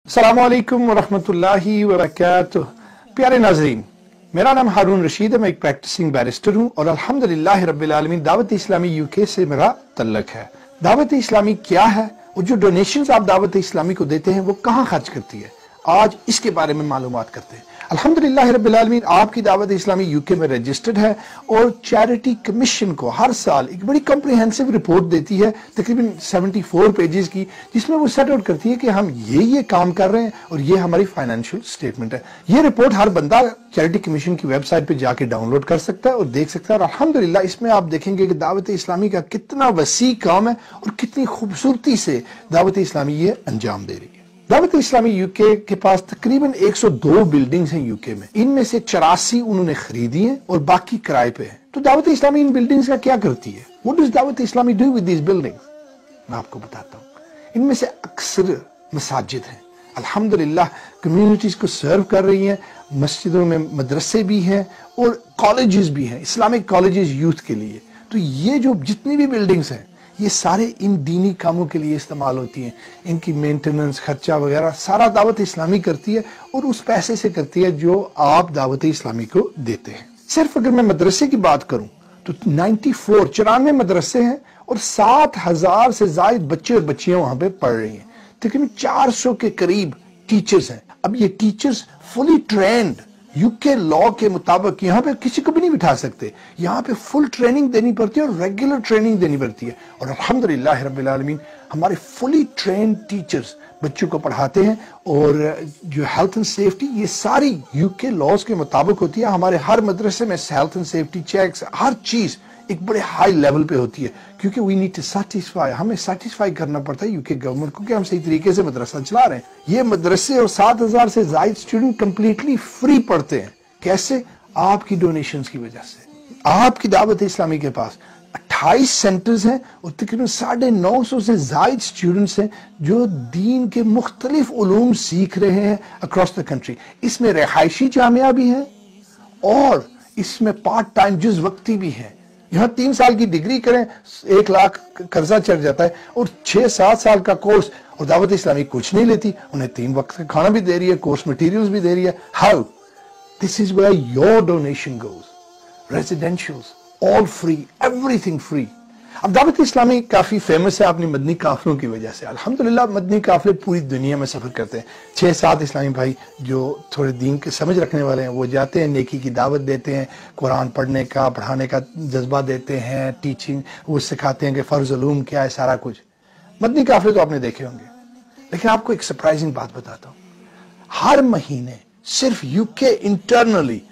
अस्सलामु अलैकुम वरहमतुल्लाहि वबरकातुह। प्यारे नाज़रीन, मेरा नाम हारून रशीद है। मैं एक प्रैक्टिसिंग बैरिस्टर हूँ और अल्हम्दुलिल्लाह रब्बिल आलमीन दावत इस्लामी यूके से मेरा तल्लक है। दावत इस्लामी क्या है और जो डोनेशंस आप दावत इस्लामी को देते हैं वो कहाँ खर्च करती है, आज इसके बारे में मालूमात करते हैं। अल्हम्दुलिल्लाह रब्बिल आलमीन आपकी दावत इस्लामी यूके में रजिस्टर्ड है और चैरिटी कमीशन को हर साल एक बड़ी कॉम्प्रिहेंसिव रिपोर्ट देती है, तकरीबन 74 पेजेस की, जिसमें वो सेट आउट करती है कि हम ये काम कर रहे हैं और ये हमारी फाइनेंशियल स्टेटमेंट है। ये रिपोर्ट हर बंदा चैरिटी कमीशन की वेबसाइट पे जाके डाउनलोड कर सकता है और देख सकता है। और अल्हम्दुलिल्लाह इसमें आप देखेंगे कि दावत इस्लामी का कितना वसी काम है और कितनी खूबसूरती से दावत इस्लामी ये अंजाम दे रही है। दावत इस्लामी यूके के पास तकरीबन 102 बिल्डिंग्स हैं यूके में, इनमें से 84 उन्होंने खरीदी हैं और बाकी किराए पे हैं। तो दावत इस्लामी इन बिल्डिंग्स का क्या करती है? What does Dawat Islami do with these buildings? मैं आपको बताता हूँ। इनमें से अक्सर मसाजिद हैं, अल्हम्दुलिल्लाह कम्युनिटीज को सर्व कर रही हैं। मस्जिदों में मदरसे भी हैं और कॉलेजेस भी हैं, इस्लामिक कॉलेजेस यूथ के लिए। तो ये जो जितनी भी बिल्डिंग्स हैं ये सारे इन दीनी कामों के लिए इस्तेमाल होती हैं। इनकी मेंटेनेंस खर्चा वगैरह सारा दावत इस्लामी करती है और उस पैसे से करती है जो आप दावत इस्लामी को देते हैं। सिर्फ अगर मैं मदरसे की बात करूं तो 94 मदरसे हैं और 7,000 से ज्यादा बच्चे और बच्चियां वहां पे पढ़ रही हैं। तकरीबन 400 के करीब टीचर्स हैं। अब ये teachers fully trend UK law के मुताबिक यहाँ पे किसी को भी नहीं बिठा सकते, यहाँ पे फुल ट्रेनिंग देनी पड़ती है और रेगुलर ट्रेनिंग देनी पड़ती है। और अल्हम्दुलिल्लाह रब्बिल आलमीन हमारे फुली ट्रेंड टीचर्स बच्चों को पढ़ाते हैं और जो हेल्थ एंड सेफ्टी ये सारी यूके लॉज के मुताबिक होती है। हमारे हर मदरसे में हेल्थ एंड सेफ्टी चेक्स हर चीज एक बड़े हाई लेवल पे होती है, क्योंकि वी नीड टू सैटिस्फाई, हमें सैटिस्फाई करना पड़ता है यूके गवर्नमेंट को कि हम सही तरीके से मदरसा चला रहे हैं। ये मदरसे और 7,000 से ज्यादा स्टूडेंट कंप्लीटली फ्री पढ़ते हैं। कैसे? आपकी डोनेशंस की वजह से। आपकी दावत इस्लामी के पास 28 सेंटर्स हैं और तकरीबन 950 से ज्यादा स्टूडेंट्स हैं जो दीन के मुख्तलिफ उलूम सीख रहे हैं अक्रॉस द कंट्री। इसमें रिहायशी जामिया भी है और इसमें पार्ट टाइम जुज़ वक्ती भी है। यहाँ 3 साल की डिग्री करें 1 लाख कर्जा चढ़ जाता है और 6-7 साल का कोर्स, और दावत इस्लामी कुछ नहीं लेती, उन्हें 3 वक्त का खाना भी दे रही है, कोर्स मटेरियल्स भी दे रही है। How? This is where your donation goes. Residentials all free, everything free. अब दावत इस्लामी काफी फेमस है अपनी मदनी काफिलों की वजह से। अल्हम्दुलिल्लाह मदनी काफिले पूरी दुनिया में सफर करते हैं। 6-7 इस्लामी भाई जो थोड़े दीन के समझ रखने वाले हैं वो जाते हैं, नेकी की दावत देते हैं, कुरान पढ़ने का पढ़ाने का जज्बा देते हैं, टीचिंग वो सिखाते हैं कि फर्ज उलूम क्या है, सारा कुछ। मदनी काफिले तो आपने देखे होंगे, लेकिन आपको एक सरप्राइजिंग बात बताता हूँ। हर महीने सिर्फ यूके इंटरनली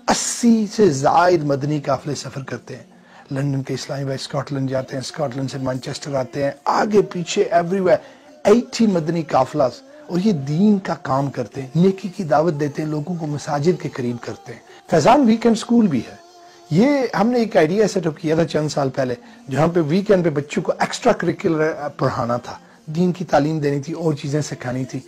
80 से ज्यादा मदनी काफिले सफर करते हैं। लंदन के इस्लामी भाई स्कॉटलैंड जाते हैं, स्कॉटलैंड से मैनचेस्टर आते हैं, आगे पीछे एवरीवेयर 80 मदनी काफिलास, और ये दीन का काम करते हैं, नेकी की दावत देते हैं, लोगों को मसाजिद के करीब करते हैं। फैजान वीकेंड स्कूल भी है। ये हमने एक आइडिया सेटअप किया था चंद साल पहले, जहाँ पे वीकेंड पे बच्चों को एक्स्ट्रा करिकुलर पढ़ाना था, दीन की तालीम देनी थी और चीजें सिखानी थी।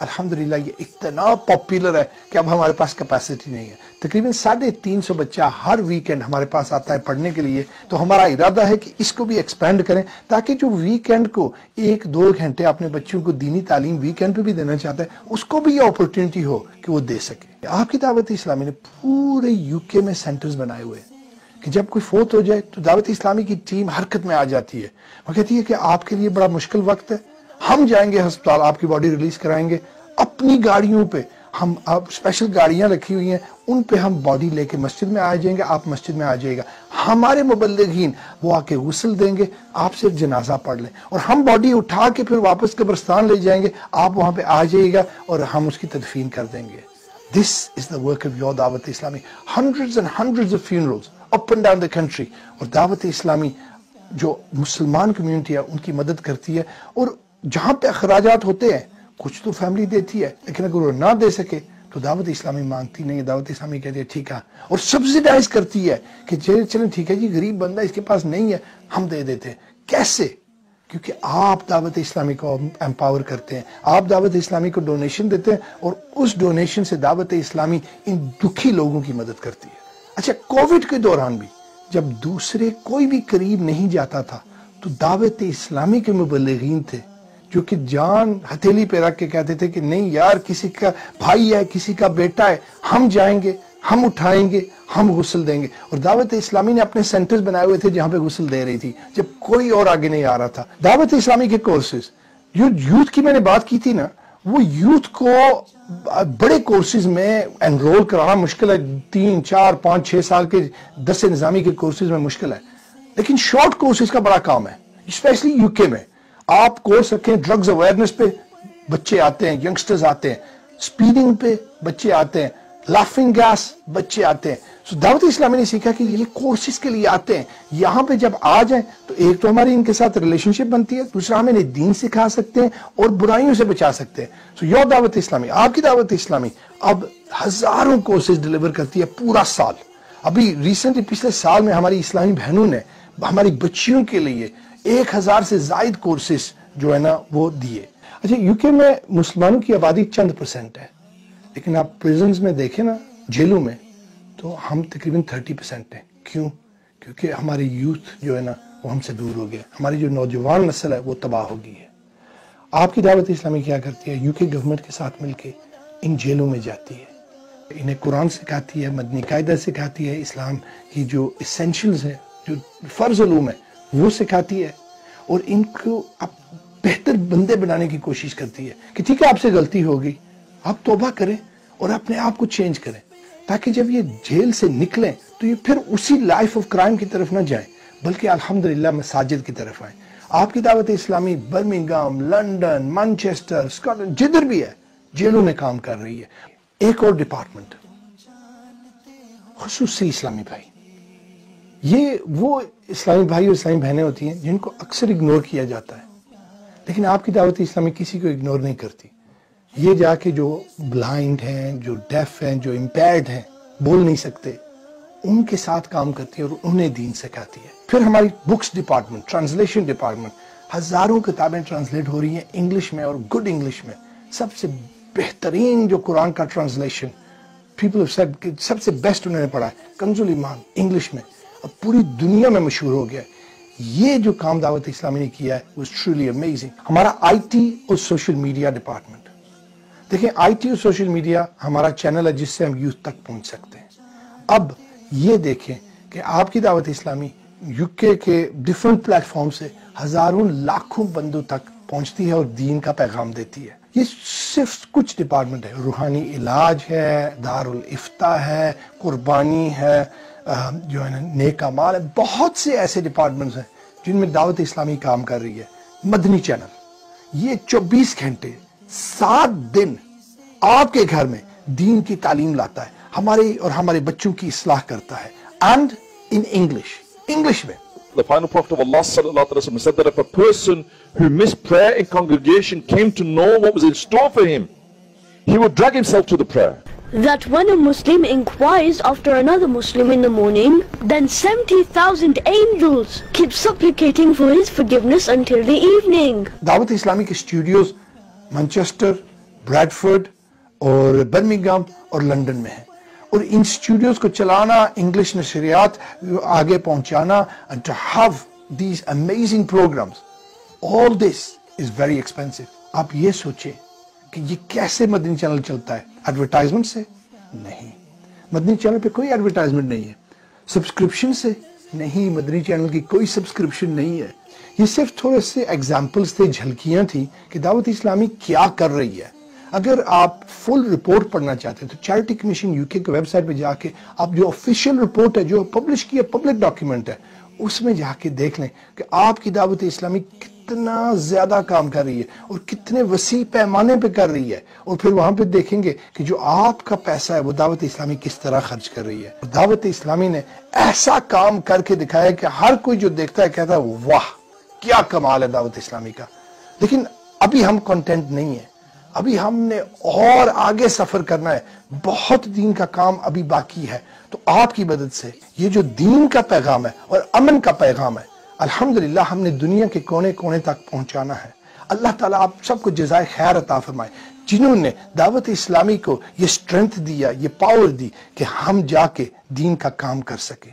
अल्हम्दुलिल्लाह ये इतना पॉपुलर है कि अब हमारे पास कैपेसिटी नहीं है। तकरीबन 350 बच्चा हर वीकेंड हमारे पास आता है पढ़ने के लिए। तो हमारा इरादा है कि इसको भी एक्सपेंड करें ताकि जो वीकेंड को 1-2 घंटे अपने बच्चों को दीनी तालीम वीकेंड पे भी देना चाहता है उसको भी ये अपॉर्चुनिटी हो कि वो दे सके। आपकी दावत इस्लामी ने पूरे यूके में सेंटर्स बनाए हुए हैं कि जब कोई फोत हो जाए तो दावत इस्लामी की टीम हरकत में आ जाती है। वो कहती है कि आपके लिए बड़ा मुश्किल वक्त है, हम जाएंगे अस्पताल, आपकी बॉडी रिलीज कराएंगे, अपनी गाड़ियों पे हम आप स्पेशल गाड़ियां रखी हुई हैं, उन पे हम बॉडी लेके मस्जिद में आ जाएंगे, आप मस्जिद में आ जाएगा, हमारे मुबल्लिगीन वो आके गुस्ल देंगे, आप सिर्फ जनाजा पढ़ लें और हम बॉडी उठा के फिर वापस कब्रिस्तान ले जाएंगे, आप वहां पे आ जाइएगा और हम उसकी तदफीन कर देंगे। This is the work of your Dawat Islami. Hundreds and hundreds of funerals up and down the country, और दावत इस्लामी जो मुसलमान कम्युनिटी है उनकी मदद करती है। और जहां पे अखराजात होते हैं कुछ तो फैमिली देती है, लेकिन अगर वो ना दे सके तो दावत इस्लामी मांगती नहीं है। दावत इस्लामी कहती है ठीक है, और सब्सिडाइज करती है कि चले ठीक है जी, गरीब बंदा इसके पास नहीं है, हम दे देते हैं। कैसे? क्योंकि आप दावत इस्लामी को एम्पावर करते हैं, आप दावत इस्लामी को डोनेशन देते हैं और उस डोनेशन से दावत इस्लामी इन दुखी लोगों की मदद करती है। अच्छा, कोविड के दौरान भी जब दूसरे कोई भी करीब नहीं जाता था तो दावत इस्लामी के मुबल्लिगीन थे جو کہ جان ہتھیلی پہ رکھ کے کہتے تھے کہ نہیں یار کسی کا بھائی ہے کسی کا بیٹا ہے ہم جائیں گے ہم اٹھائیں گے ہم غسل دیں گے. اور دعوت اسلامی نے اپنے سینٹرز بنائے ہوئے تھے جہاں پہ غسل دے رہی تھی جب کوئی اور آگے نہیں آ رہا تھا. دعوت اسلامی کے کورسز جو یوتھ کی میں نے بات کی تھی نا, وہ یوتھ کو بڑے کورسز میں انرول کرانا مشکل ہے. 3 4 5 6 سال کے 10 نظامی کے کورسز میں مشکل ہے, لیکن شارٹ کورسز کا بڑا کام ہے. اسپیشلی یو کے میں آپ کورس رکھیں ڈرگز اویئرنیس پہ, بچے آتے ہیں, ینگسٹرز آتے ہیں, سپیڈنگ پہ بچے آتے ہیں, لافنگ گیس بچے آتے ہیں. سو دعوت اسلامی نے سیکھا کہ یہ کورسز کے لیے آتے ہیں, یہاں پہ جب آ جائیں تو ایک تو ہماری ان کے ساتھ ریلیشن شپ بنتی ہے, دوسرا ہم انہیں دین سکھا سکتے ہیں اور برائیوں سے بچا سکتے ہیں. سو یور دعوت اسلامی, آپ کی دعوت اسلامی اب ہزاروں کورسز ڈلیور کرتی ہے پورا سال. ابھی ریسنٹلی پچھلے سال میں ہماری اسلامی بہنوں نے ہماری بچیوں کے لیے 1000 سے زائد کورسز جو ہے نا وہ دیے. اچھا یو کے میں مسلمانوں کی آبادی چند % ہے, لیکن آپ پریزنز میں دیکھیں نا, جیلوں میں, تو ہم تقریباً 30% ہیں. کیوں؟ کیونکہ ہماری یوتھ جو ہے نا وہ ہم سے دور ہو گیا, ہماری جو نوجوان نسل ہے وہ تباہ ہو گئی ہے. آپ کی دعوت اسلامی کیا کرتی ہے؟ یو کے گورنمنٹ کے ساتھ مل کے ان جیلوں میں جاتی ہے, انہیں قرآن سکھاتی ہے, مدنی قاعدہ سکھاتی ہے, اسلام کی جو اسینشلز ہیں, جو فرض علوم ہے وہ سکھاتی ہے, اور ان کو اب بہتر بندے بنانے کی کوشش کرتی ہے کہ ٹھیک ہے آپ سے غلطی ہو گئی, آپ توبہ کریں اور اپنے آپ کو چینج کریں, تاکہ جب یہ جیل سے نکلیں تو یہ پھر اسی لائف آف کرائم کی طرف نہ جائیں, بلکہ الحمدللہ مساجد کی طرف آئیں. آپ کی دعوت اسلامی برمنگھم, لندن, مانچسٹر, اسکاٹلینڈ, جدھر بھی ہے جیلوں میں کام کر رہی ہے. ایک اور ڈپارٹمنٹ خصوصی اسلامی بھائی, یہ وہ اسلامی بھائی اور اسلامی بہنیں ہوتی ہیں جن کو اکثر اگنور کیا جاتا ہے, لیکن آپ کی دعوت اسلامی کسی کو اگنور نہیں کرتی. یہ جا کے جو بلائنڈ ہیں, جو ڈیف ہیں, جو امپیئرڈ ہیں, بول نہیں سکتے, ان کے ساتھ کام کرتی ہے اور انہیں دین سکھاتی ہے. پھر ہماری بکس ڈپارٹمنٹ, ٹرانسلیشن ڈپارٹمنٹ, ہزاروں کتابیں ٹرانسلیٹ ہو رہی ہیں انگلش میں اور گڈ انگلش میں. سب سے بہترین جو قرآن کا ٹرانسلیشن پیپل ہیو سیڈ کہ سب سے بیسٹ انہوں نے پڑھا ہے, کنز الایمان انگلش میں, اب پوری دنیا میں مشہور ہو گیا ہے. یہ جو کام دعوت اسلامی نے کیا ہے was truly amazing. ہمارا IT اور سوشل میڈیا ڈپارٹمنٹ, دیکھیں IT اور سوشل میڈیا ہمارا چینل ہے جس سے ہم یوتھ تک پہنچ سکتے ہیں. اب یہ دیکھیں کہ آپ کی دعوت اسلامی یو کے ڈیفرنٹ پلیٹ فارم سے ہزاروں لاکھوں بندوں تک پہنچتی ہے اور دین کا پیغام دیتی ہے. یہ صرف کچھ ڈپارٹمنٹ ہے, روحانی علاج ہے, دارالافتاء ہے, قربانی ہے, جو ہے نا نیک اعمال ہے, بہت سے ایسے ڈپارٹمنٹس ہیں جن میں دعوت اسلامی کام کر رہی ہے. مدنی چینل یہ 24 گھنٹے 7 دن آپ کے گھر میں دین کی تعلیم لاتا ہے, ہمارے اور ہمارے بچوں کی اصلاح کرتا ہے, اینڈ ان انگلش میں. The final prophet of Allah sallallahu alaihi wasallam said that if a person who missed prayer in congregation came to know what was in store for him, he would drag himself to the prayer. That when a Muslim inquires after another Muslim in the morning, then 70,000 angels keep supplicating for his forgiveness until the evening. دعوت اسلامی کے studios Manchester, Bradford اور Birmingham اور London میں ہیں, اور ان studios کو چلانا, انگلش نشریات آگے پہنچانا, and to have these amazing programs, all this is very expensive. آپ یہ سوچیں کہ یہ کیسے مدنی چینل چلتا ہے؟ ایڈورٹائزمنٹ سے نہیں, مدنی چینل پہ کوئی ایڈورٹائزمنٹ نہیں ہے. سبسکرپشن سے نہیں, مدنی چینل کی کوئی سبسکرپشن نہیں ہے. یہ صرف تھوڑے سے ایگزامپلز تھے, جھلکیاں تھیں کہ دعوت اسلامی کیا کر رہی ہے. اگر آپ فل رپورٹ پڑھنا چاہتے ہیں تو چیریٹی کمیشن یو کے ویب سائٹ پہ جا کے آپ جو آفیشیل رپورٹ ہے, جو پبلش کیا پبلک ڈاکیومنٹ ہے, اس میں جا کے دیکھ لیں کہ آپ کی دعوت اسلامی کتنا زیادہ کام کر رہی ہے اور کتنے وسیع پیمانے پہ کر رہی ہے. اور پھر وہاں پہ دیکھیں گے کہ جو آپ کا پیسہ ہے وہ دعوت اسلامی کس طرح خرچ کر رہی ہے. اور دعوت اسلامی نے ایسا کام کر کے دکھایا کہ ہر کوئی جو دیکھتا ہے کہتا ہے واہ کیا کمال ہے دعوت اسلامی کا. لیکن ابھی ہم کنٹینٹ نہیں ہیں, ابھی ہم نے اور آگے سفر کرنا ہے, بہت دین کا کام ابھی باقی ہے. تو آپ کی مدد سے یہ جو دین کا پیغام ہے اور امن کا پیغام ہے, الحمدللہ ہم نے دنیا کے کونے کونے تک پہنچانا ہے. اللہ تعالیٰ آپ سب کو جزائے خیر عطا فرمائے جنہوں نے دعوت اسلامی کو یہ اسٹرینتھ دیا, یہ پاور دی کہ ہم جا کے دین کا کام کر سکیں.